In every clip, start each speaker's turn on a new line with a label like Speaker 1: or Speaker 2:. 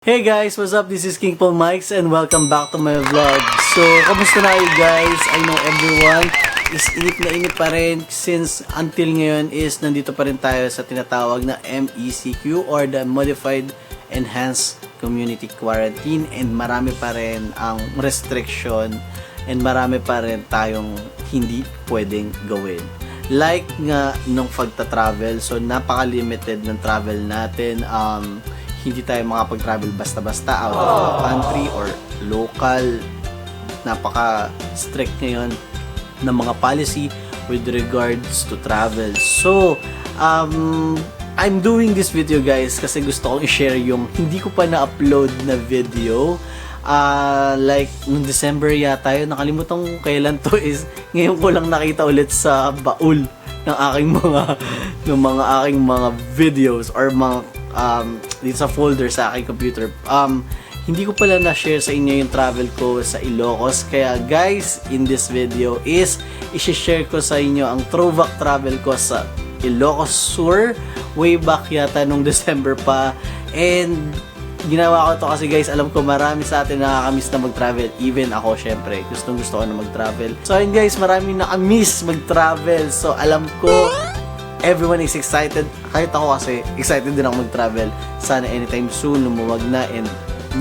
Speaker 1: Hey guys, what's up? This is King Paul Mikes and welcome back to my vlog. So, kamusta na kayo guys? I know everyone is init na init pa rin since until ngayon is nandito pa rin tayo sa tinatawag na MECQ or the Modified Enhanced Community Quarantine, and marami pa rin ang restriction and marami pa rin tayong hindi pwedeng gawin. Like nga nung pagta-travel, so napaka-limited ng travel natin. Hindi tayo makapag-travel basta-basta out of the country or local. Napaka-strict ngayon ng mga policy with regards to travel. So, I'm doing this video guys kasi gusto kong i-share yung hindi ko pa na-upload na video. Like, noong December yata yun, nakalimutan kung kailan to is, ngayon ko lang nakita ulit sa baul ng aking mga videos or mga dito sa folder sa aking computer. Hindi ko pala na-share sa inyo yung travel ko sa Ilocos. Kaya guys, in this video is i-share ko sa inyo ang throwback travel ko sa Ilocos Sur way back yata nung December pa. And ginawa ko to kasi guys, alam ko marami sa atin nakakamiss na mag-travel. Even ako syempre, gustong gusto ko na mag-travel. So ayun guys, marami nakamiss mag-travel. So alam ko everyone is excited. Kahit ako kasi, excited din ako mag-travel. Sana anytime soon, lumuwag na and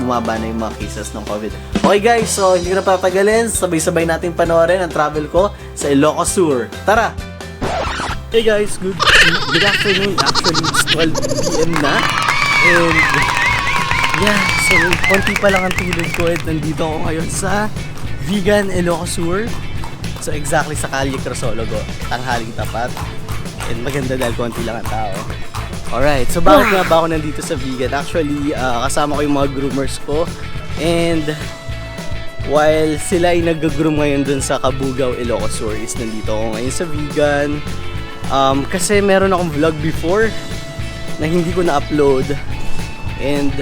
Speaker 1: bumaba na yung mga cases ng COVID. Okay guys, so hindi ko na patagalin. Sabay-sabay natin panoorin ang travel ko sa Ilocos Sur. Tara! Hey guys, good afternoon. Actually, it's 12 PM na. And yeah, so konti pa lang ang tulog ko at nandito ako ngayon sa Vigan Ilocos Sur. So exactly sa Kalye Crisologo, tanghaling tapat. And maganda dahil konti lang ang tao. Alright, so bakit nga ba ako nandito sa Vigan? Actually, kasama ko yung mga groomers ko. And while sila ay nag-groom ngayon dun sa Kabugaw, Ilocos Sur, is nandito ako ngayon sa Vigan. Kasi meron akong vlog before na hindi ko na-upload. And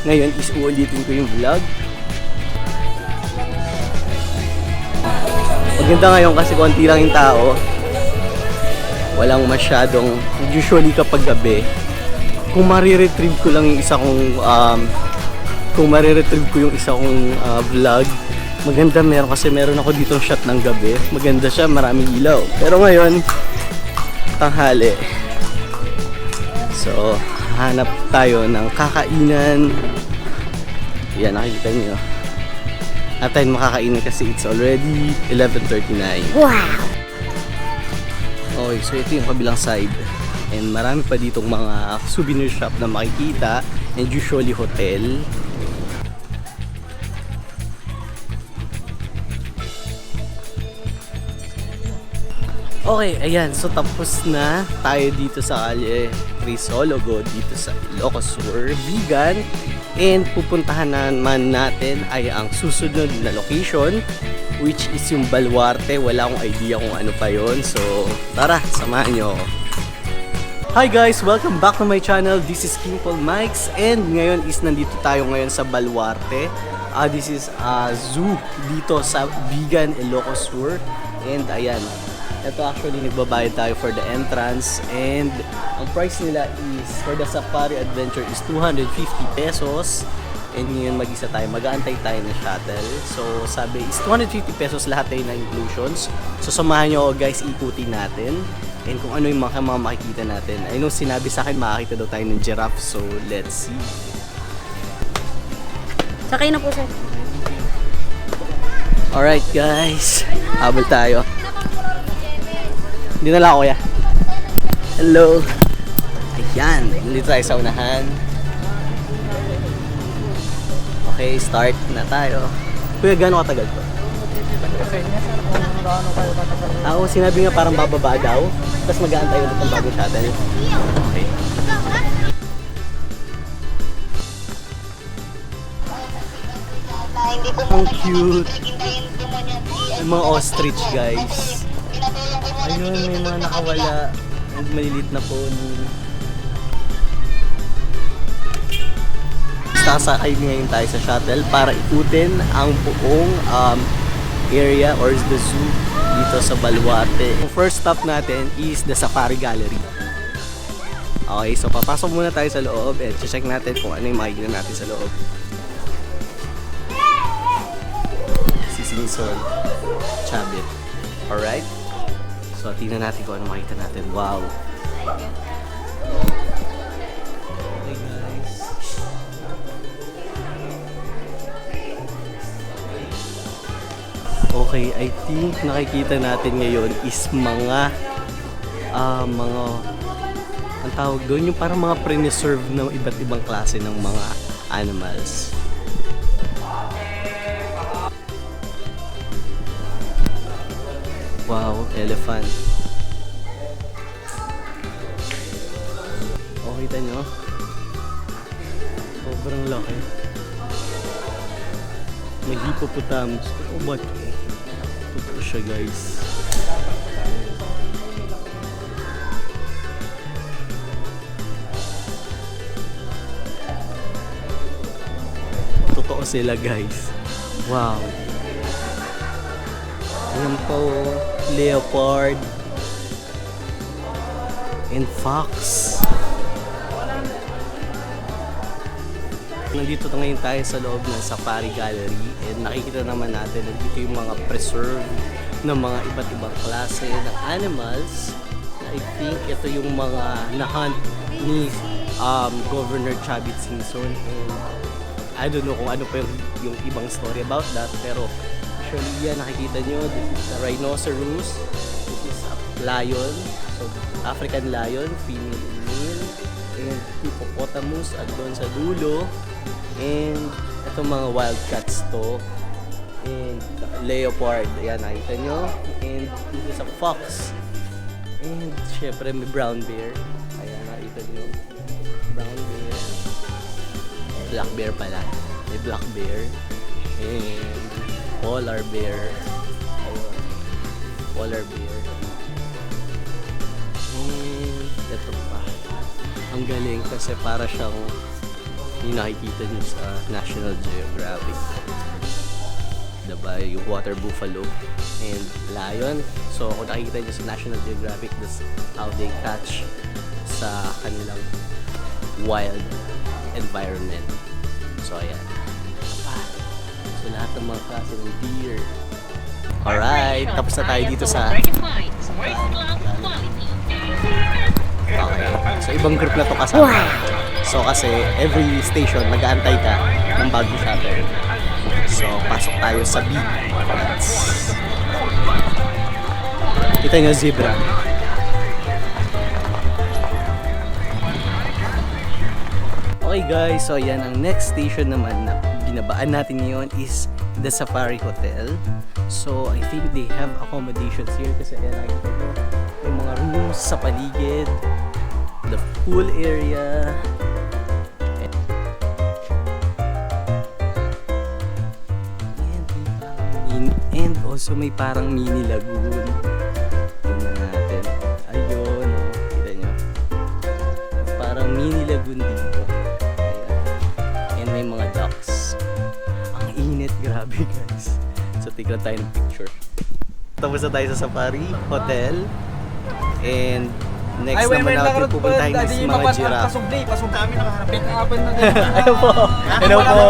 Speaker 1: ngayon is uulitin ko yung vlog. Maganda ngayon kasi konti lang yung tao. Walang masyadong, usually kapag gabi, kung mariretrieve ko lang yung isa kong vlog, maganda meron ako ditong shot ng gabi. Maganda siya, maraming ilaw. Pero ngayon, tanghali. So, hanap tayo ng kakainan. Yan, nakikita niyo. At tayo makakainan kasi it's already 11:39. Wow! Okay, so ito yung kabilang side. And marami pa ditong mga souvenir shop na makikita. And usually hotel. Okay, ayan. So tapos na tayo dito sa Kalye Crisologo, dito sa Ilocos Sur, Vigan. And pupuntahan naman natin ay ang susunod na location, which is yung Baluarte. Wala akong idea kung ano pa yon. So tara, samahan nyo. Hi guys! Welcome back to my channel. This is King Paul Mikes. And ngayon is nandito tayo ngayon sa Baluarte. This is zoo dito sa Vigan Ilocos Sur. And ayan, ito actually nagbabayad tayo for the entrance. And ang price nila is for the safari adventure is 250 pesos. And ngayon mag-isa tayo, mag-aantay tayo ng shuttle. So sabi is 250 pesos lahat tayo na inclusions. So samahan nyo guys, ikutin natin. And kung ano yung mga makikita natin. I know sinabi sa akin makakita daw tayo ng giraffe. So let's see.
Speaker 2: Sakay na po sir.
Speaker 1: Alright guys, habol tayo. Hindi na lang kuya. Hello. Ayan, nandito tayo sa unahan. Okay, start na tayo. Kuya, gano'ng katagal to? Oo, sinabi nga parang bababa daw. Tapos mag-aantay ulit ng bagong shuttle. Okay. Ang cute. May mga ostrich guys. Ayun, may mga nakawala. Ang malilit na pony. Sasakay ngayon tayo sa shuttle para ikutin ang buong area or the zoo dito sa Baluarte. Ang first stop natin is the Safari Gallery.
Speaker 2: Okay, so papasok muna tayo sa loob at check natin kung ano yung makikita natin sa loob. Si Sinson Chabit. Alright? So, tingnan natin kung ano makikita natin. Wow! Okay, guys. Okay, I think nakikita natin ngayon is mga ang tawag doon, yung parang mga preserve na iba't ibang klase ng mga animals. Wow, elephant. Oh, kita nyo? Sobrang laki. May hippopotamus. Oh, ba't? Ito siya, guys. Totoo sila, guys. Wow. Ayan po, leopard and fox. Nandito ngayon tayo sa loob ng safari gallery and nakikita naman natin nandito yung mga preserve ng mga iba't ibang klase ng animals. I think ito yung mga na-hunt ni Governor Chavit Singson, and I don't know kung ano pa yung ibang story about that, pero actually yan, nakikita nyo, this is a rhinoceros, this is a lion, so African lion, female and male, and hippopotamus at doon sa dulo, and itong mga wildcats to, and leopard, ayan, nakita nyo, and this is a fox, and syempre may brown bear, ayan, nakita nyo, brown bear, black bear pala, may black bear, and polar bear, ayun, polar bear, and ito pa, ang galing kasi para siyang yung nakikita nyo sa National Geographic, diba, yung water buffalo and lion. So kung nakikita nyo sa National Geographic, that's how they catch sa kanilang wild environment. So ayan, so lahat ng mga klase ng deer. Alright, tapos na tayo dito sa okay, so ibang group na to kasama. So kasi every station mag-aantay ka ng bagong shuttle. So pasok tayo sa B. Kita nyo zebra. Okay guys, so yan ang next station naman na binabaan natin ngayon is the Safari Hotel. So I think they have accommodations here kasi ayan, nakikita ko yung mga rooms sa paligid, the pool area, and also may parang mini lagoon. Tingnan natin. Ayun, oh, kita nyo. Parang mini lagoon dito. Ayan. And may mga ducks. Ang init, grabe guys. So tignan tayo ng picture. Tapos na tayo sa Safari Hotel. And next naman natin pupuntahin is mga giraffe.
Speaker 3: Pasubli kami nakaharap. Pick-upan na din.
Speaker 2: Ano po? Ano po?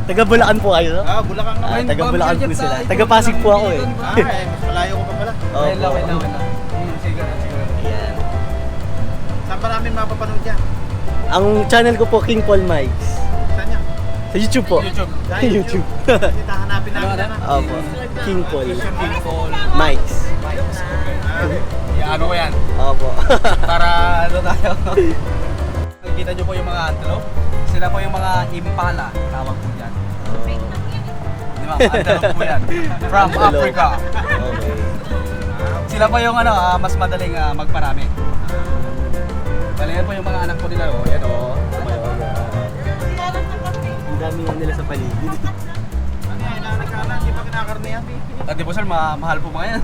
Speaker 2: Taga Bulacan po kayo, no?
Speaker 3: Bulacan naman.
Speaker 2: Taga Bulacan po sila. Taga Pasig po ako eh.
Speaker 3: Mas malayo ko pa pala.
Speaker 2: Okay lang.
Speaker 3: Sige.
Speaker 2: Ayan.
Speaker 3: Saan ba namin mapapanood yan?
Speaker 2: Ang channel ko po, King Paul Mikes.
Speaker 3: Saan yan?
Speaker 2: Sa YouTube po. YouTube.
Speaker 3: Kasi hanapin namin na.
Speaker 2: Opo. King Paul
Speaker 3: King Paul
Speaker 2: Mikes.
Speaker 3: Ano ko yan?
Speaker 2: Opo.
Speaker 3: Para ano tayo? Nakikita nyo po yung mga antelope? Sila po yung mga impala, tawag po dyan. Di ba? Antelope po yan. From Africa.
Speaker 2: Okay.
Speaker 3: Sila po yung mas madaling magparami. Bali yan po yung mga anak po nila. Yan o.
Speaker 2: Ang dami nga nila sa paligid.
Speaker 3: Ano yan? Nagkanan, di ba kinakarne yan? Di po sir, mahal po mga yan.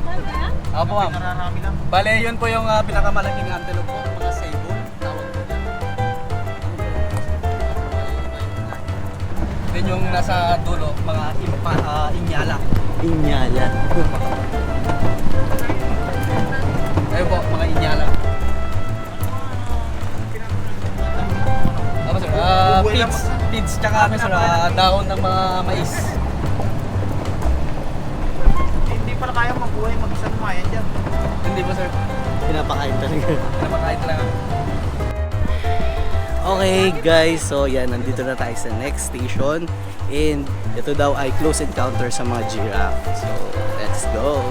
Speaker 3: Mahal ba? Opo ma'am. Nararami lang. Bali yun po yung pinakamalaking antelope po, mga sable. Tawag po dyan. Then yung nasa dulo, mga inyala.
Speaker 2: Inyala.
Speaker 3: Ayun po, mga Feeds tsaka may dahon ng mga mais.
Speaker 4: Hindi pala kaya mabuhay mag-isa lumayan dyan.
Speaker 3: Hindi po sir.
Speaker 2: Pinapakain talaga.
Speaker 3: Napakain talaga.
Speaker 2: Okay guys, so yan, nandito na tayo sa next station. And ito daw ay close encounter sa mga giraffe. So, let's go!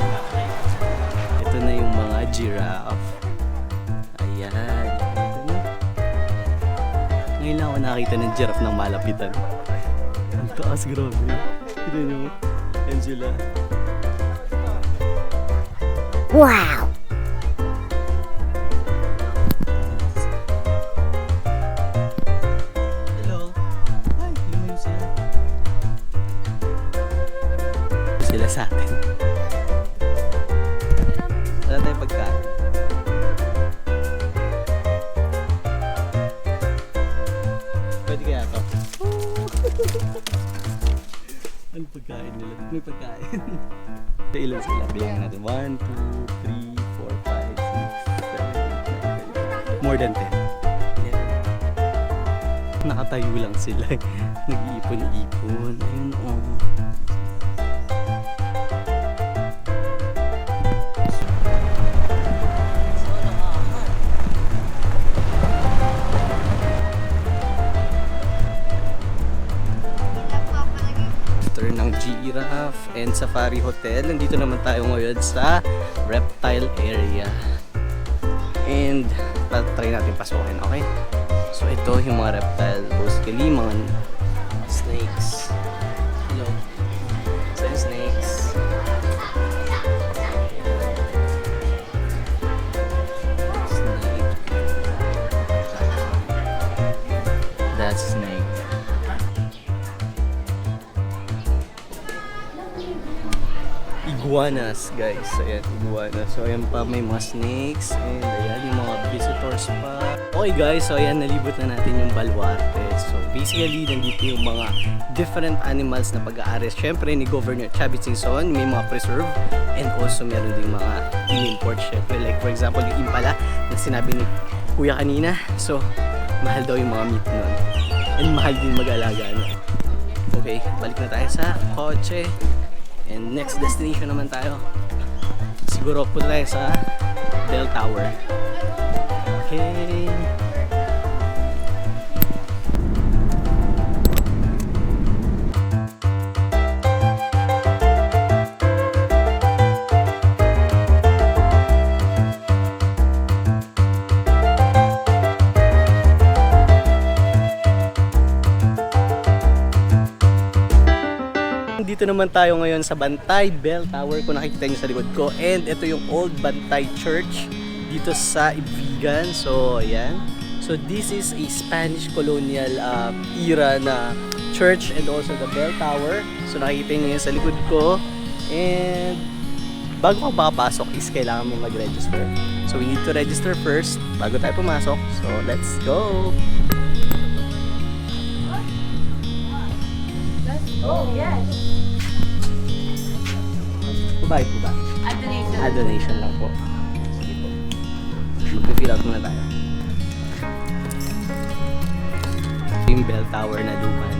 Speaker 2: Ito na yung mga giraffe. Ayan. Ito na. Ngayon lang ako nakita ng giraffe ng malapitan. Ang taas, grabe. Ito nyo. Ayan sila.
Speaker 5: Wow!
Speaker 2: Hello. Hi, lumayo sila. Sila sa atin. Wala tayong pagkain. Pwede kaya ito? Ano pagkain nila? May pagkain. Ilan sila? Bilangin natin. 1, 2, 3, 4, 5, 6, 7, 8, 9, 10. More than 10. Nakatayo lang sila. Nag-iipon-ipon. Ayun o. After ng giraffe and safari hotel, nandito naman tayo ngayon sa reptile area. And try natin pasukin, okay? So ito yung mga reptile, basically mga snakes. Hello. So yung snakes. Snake. That's snake. Iguanas guys, ayan, iguanas. So ayan pa, may mga snakes and ayan yung mga visitors pa. Okay guys, so ayan, nalibot na natin yung baluarte. So basically, nandito yung mga different animals na pag-aares. Syempre ni Governor Chavit Singson, may mga preserve and also meron din mga in-import syempre. Like for example, yung impala na sinabi ni Kuya kanina. So mahal daw yung mga meat nun. And mahal din mag-alaga nun. Okay, balik na tayo sa kotse. And next destination naman tayo. Siguro punta tayo sa Bell Tower. Okay. Dito naman tayo ngayon sa Bantay Bell Tower kung nakikita nyo sa likod ko. And ito yung Old Bantay Church dito sa Vigan. So, ayan. So, this is a Spanish colonial era na church and also the bell tower. So, nakikita nyo yun sa likod ko. And bago ka papasok is kailangan mo mag-register. So, we need to register first bago tayo pumasok. So, let's go!
Speaker 5: Oh, yes.
Speaker 2: Kubayad po ba?
Speaker 5: Donation.
Speaker 2: Donation lang po. Sige po. Mag-fill out muna tayo. Yung bell tower na luman.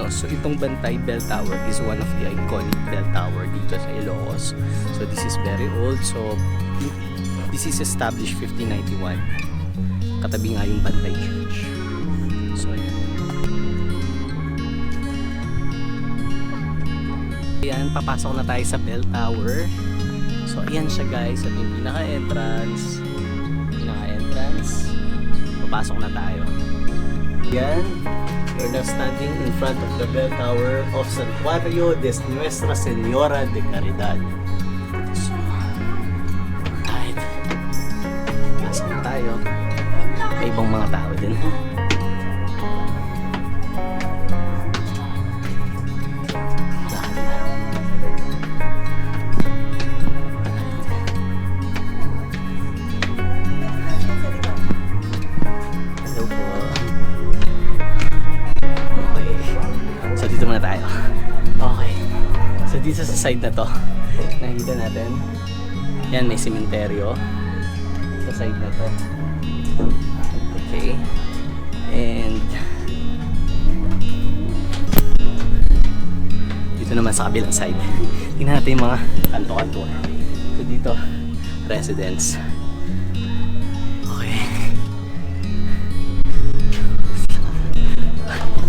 Speaker 2: So itong Bantay Bell Tower is one of the iconic bell tower dito sa Ilocos. So this is very old. So this is established 1591. Katabi nga yung Bantay Church. So ayan. Ayan, papasok na tayo sa bell tower. So ayan siya guys, at yung pinaka-entrance. Papasok na tayo. Ayan, we're now standing in front of the bell tower of Santuario de Nuestra Señora de Caridad. So, kahit pasok na tayo, may ibang mga tao din. Dito sa side na to, nakikita natin, yan, may sementeryo. sa side na to. Okay. And dito naman sa kabilang side. Tingnan natin yung mga kanto-kanto. So dito, residence. Okay.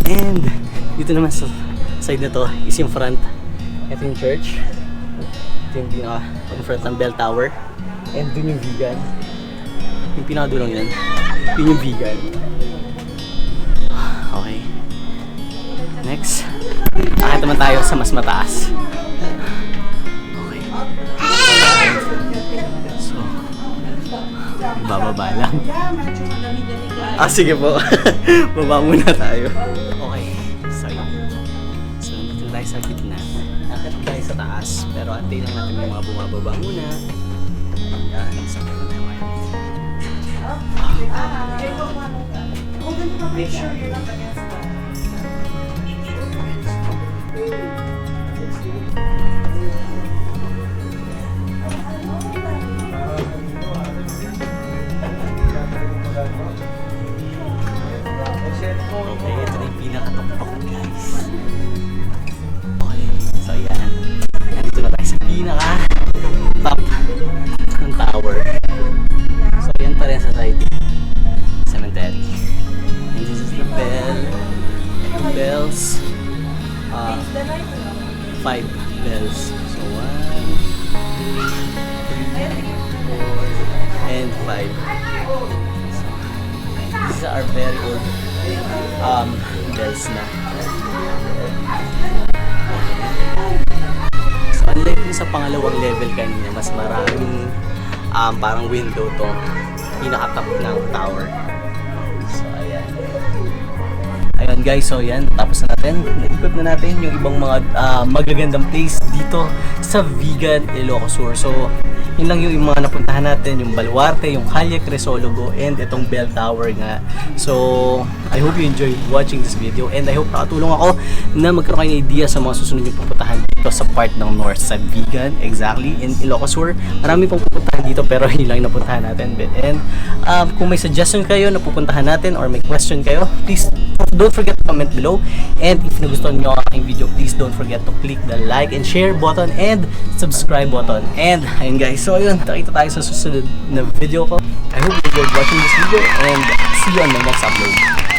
Speaker 2: And dito naman sa side na to is yung front. Ito yung church. Ito yung in front ng bell tower. And dun yung Vigan. Yung pinakadulong yan. Yun yung Vigan. Okay. Next. Akit naman tayo sa mas mataas. Okay. So, bababa lang. Sige po. Baba muna tayo. Okay. So, yun. So, nandito tayo sa gitna. Akit tayo sa taas. Pero antay lang natin yung mga bumababa muna. Ayan. Sa gitna tayo ngayon.
Speaker 4: Make sure you're not against that.
Speaker 2: Okay, ito na yung pinakatuktok, guys. Okay, so yan. Nandito na tayo sa pinaka-top ng tower. So yan pa rin sa side. Cemetery. And this is the bell. The bells. 5 bells. So 1, 2, 3, 4, and 5. These are very old bells na. So unlike yung sa pangalawang level kanina, mas maraming parang window tong pinaka-top ng tower. So ayan. Ayun guys, so yan, tapos na natin. Naikot na natin yung ibang mga magagandang place dito sa Vigan Ilocos Sur. So yun lang yung mga napuntahan natin, yung Baluarte, yung Kalye Crisologo, and itong Bell Tower nga. So, I hope you enjoyed watching this video, and I hope nakatulong ako na magkaroon kayo ng idea sa mga susunod yung pupuntahan dito sa part ng north, sa Vigan, exactly, in Ilocos Sur. Marami pong pupuntahan dito, pero yun lang yung napuntahan natin. And kung may suggestion kayo na pupuntahan natin, or may question kayo, please don't forget to comment below. And if nagustuhan nyo ang aking video, please don't forget to click the like and share button and subscribe button. And ayun guys, so ayun, nakita tayo sa susunod na video ko. I hope you enjoyed watching this video, and see you on my next upload.